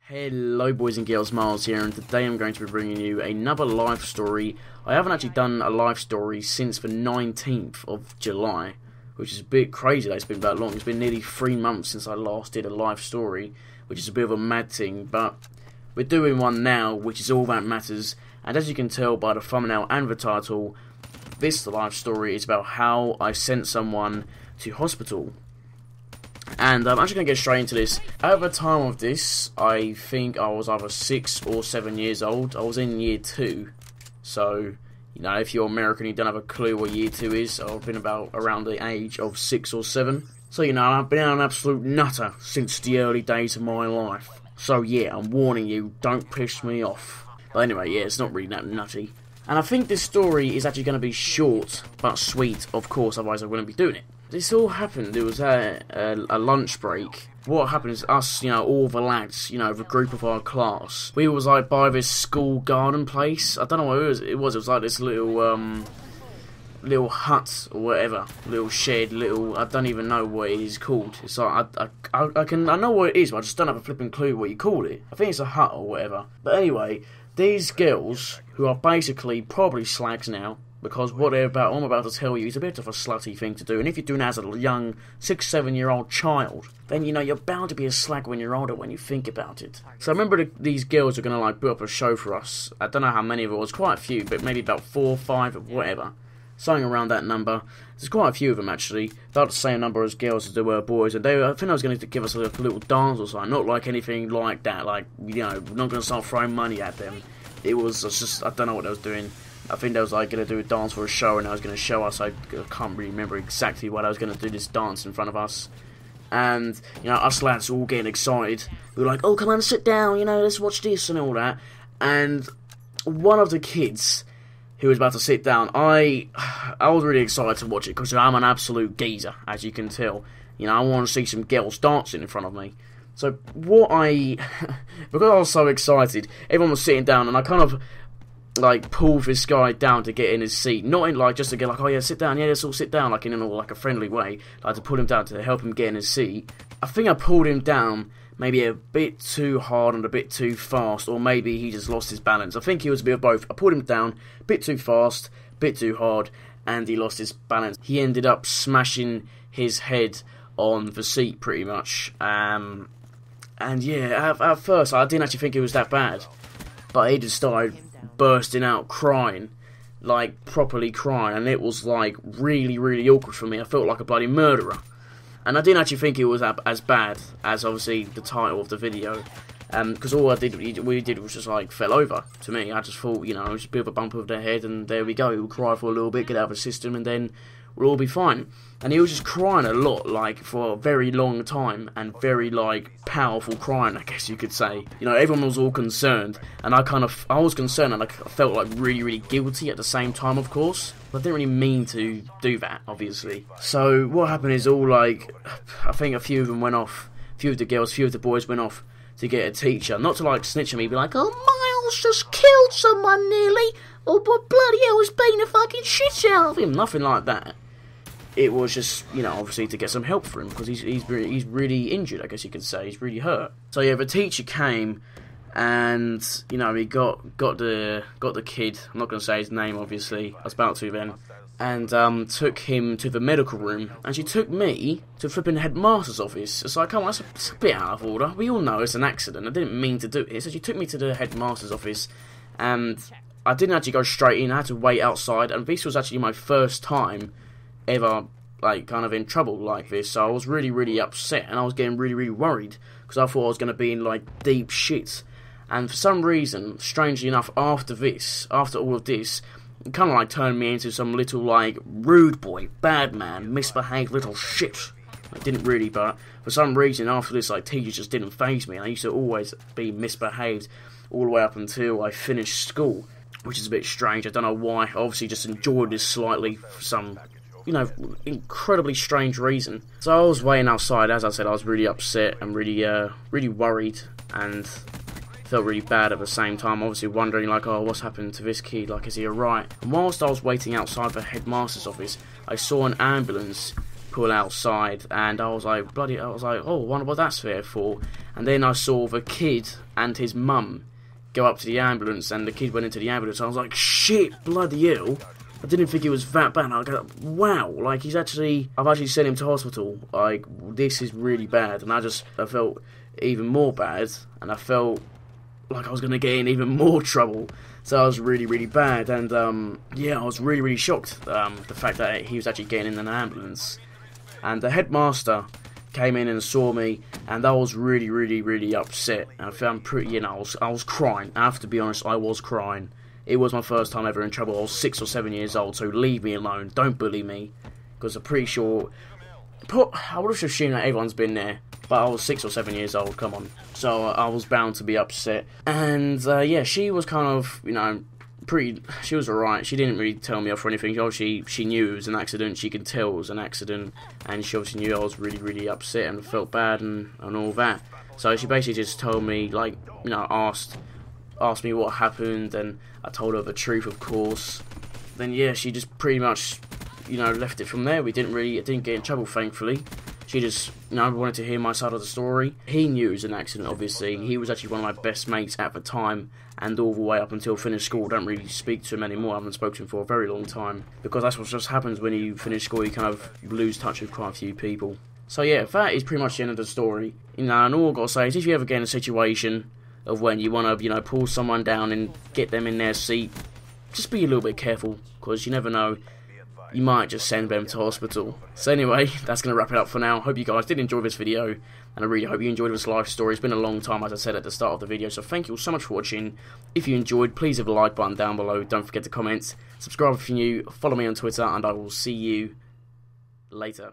Hello boys and girls, Miles here, and today I'm going to be bringing you another life story. I haven't actually done a life story since the 19th of July, which is a bit crazy that it's been that long. It's been nearly 3 months since I last did a life story, which is a bit of a mad thing, but we're doing one now, which is all that matters. And as you can tell by the thumbnail and the title, this life story is about how I sent someone to hospital. And I'm actually going to get straight into this. At the time of this, I think I was either 6 or 7 years old. I was in year 2. So, you know, if you're American, you don't have a clue what year 2 is. I've been about around the age of 6 or 7. So, you know, I've been an absolute nutter since the early days of my life. So, yeah, I'm warning you, don't piss me off. But anyway, yeah, it's not really that nutty. And I think this story is actually going to be short, but sweet, of course, otherwise I wouldn't be doing it. This all happened, it was a lunch break. What happened is us, you know, all the lads, you know, the group of our class, we was like by this school garden place. I don't know what it was like this little hut or whatever, little shed, I don't even know what it is called. It's like, I know what it is, but I just don't have a flipping clue what you call it. I think it's a hut or whatever. But anyway, these girls, who are basically probably slags now, because what I'm about to tell you is a bit of a slutty thing to do, and if you're doing it as a young 6-7-year-old child, then you know you're bound to be a slag when you're older when you think about it. So I remember these girls are going to like put up a show for us. I don't know how many of it was, quite a few, but maybe about 4 or 5 or whatever. Something around that number. There's quite a few of them actually, about the same number as girls as there were boys, and I think they was going to give us a little dance or something, not like anything like that, like, you know, we're not going to start throwing money at them. It was just, I don't know what they was doing. I think they was like going to do a dance for a show, and I was going to show us. I can't really remember exactly what I was going to do this dance in front of us. And, you know, us lads all getting excited. We were like, oh, come on, sit down, you know, let's watch this and all that. And one of the kids who was about to sit down, I was really excited to watch it because I'm an absolute geezer, as you can tell. You know, I want to see some girls dancing in front of me. So because I was so excited, everyone was sitting down, and I kind of like pull this guy down to get in his seat, not in like just to get like, oh yeah, sit down, yeah, let's all sit down, like in like a friendly way, like to pull him down to help him get in his seat. I think I pulled him down maybe a bit too hard and a bit too fast, or maybe he just lost his balance. I think he was a bit of both. I pulled him down a bit too fast, a bit too hard, and he lost his balance. He ended up smashing his head on the seat pretty much. And yeah, at first I didn't actually think it was that bad, but he just started bursting out crying, like properly crying, and it was like really, really awkward for me. I felt like a bloody murderer, and I didn't actually think it was as bad as obviously the title of the video, because all we did was just like fell over. To me, I just thought, you know, it was a bit of a bump of the head, and there we go. He'll cry for a little bit, get out of the system, and then we'll all be fine. And he was just crying a lot, like for a very long time, and very like powerful crying, I guess you could say. You know, everyone was all concerned, and I was concerned, and I felt like really, really guilty at the same time, of course. But I didn't really mean to do that, obviously. So what happened is all like, I think a few of them went off, a few of the girls, a few of the boys went off to get a teacher, not to like snitch on me, be like, oh, Miles just killed someone nearly, or bloody hell, he's beating the fucking shit out of him. Nothing like that. It was just, you know, obviously to get some help for him, because he's really injured, I guess you could say. He's really hurt. So yeah, the teacher came, and, you know, he got the kid, I'm not going to say his name, obviously, I was about to then, and took him to the medical room, and she took me to flipping headmaster's office. It's like, come on, that's a bit out of order. We all know it's an accident. I didn't mean to do it. So she took me to the headmaster's office, and I didn't actually go straight in. I had to wait outside, and this was actually my first time ever, like, kind of in trouble like this, so I was really, really upset, and I was getting really, really worried, because I thought I was going to be in, like, deep shit. And for some reason, strangely enough, after all of this, it kind of, like, turned me into some little, like, rude boy, bad man, misbehaved little shit. I didn't really, but for some reason, after this, like, teachers just didn't faze me, and I used to always be misbehaved all the way up until I finished school, which is a bit strange. I don't know why. I obviously just enjoyed this slightly for some, you know, incredibly strange reason. So I was waiting outside. As I said, I was really upset and really worried, and felt really bad at the same time, obviously wondering like, oh, what's happened to this kid, like, is he alright? And whilst I was waiting outside the headmaster's office, I saw an ambulance pull outside, and I was like, oh, I wonder what that's there for. And then I saw the kid and his mum go up to the ambulance, and the kid went into the ambulance. I was like, shit, bloody hell. I didn't think it was that bad. I go, wow, like I've actually sent him to hospital. Like, this is really bad. And I felt even more bad, and I felt like I was going to get in even more trouble. So I was really, really bad, and yeah, I was really, really shocked, the fact that he was actually getting in an ambulance. And the headmaster came in and saw me, and I was really, really, really upset. And I found pretty, I was crying. I have to be honest, I was crying. It was my first time ever in trouble. I was 6 or 7 years old, so leave me alone. Don't bully me, because I'm pretty sure. I would have assumed that everyone's been there, but I was 6 or 7 years old, come on. So I was bound to be upset. And yeah, she was kind of, she was alright. She didn't really tell me off or anything. Obviously, she knew it was an accident. She could tell it was an accident. And she obviously knew I was really, really upset and felt bad and all that. So she basically just told me, like, asked me what happened, and I told her the truth, of course. Then yeah, she just pretty much, left it from there. I didn't get in trouble, thankfully. She just, wanted to hear my side of the story. He knew it was an accident, obviously. He was actually one of my best mates at the time, and all the way up until finished school. I don't really speak to him anymore. I haven't spoken to him for a very long time, because that's what just happens when you finish school. You kind of lose touch with quite a few people. So yeah, that is pretty much the end of the story. And all I've got to say is, if you ever get in a situation of when you want to, pull someone down and get them in their seat, just be a little bit careful, because you never know, you might just send them to hospital. So anyway, that's going to wrap it up for now. Hope you guys did enjoy this video, and I really hope you enjoyed this life story. It's been a long time, as I said at the start of the video, so thank you all so much for watching. If you enjoyed, please hit the like button down below. Don't forget to comment, subscribe if you're new, follow me on Twitter, and I will see you later.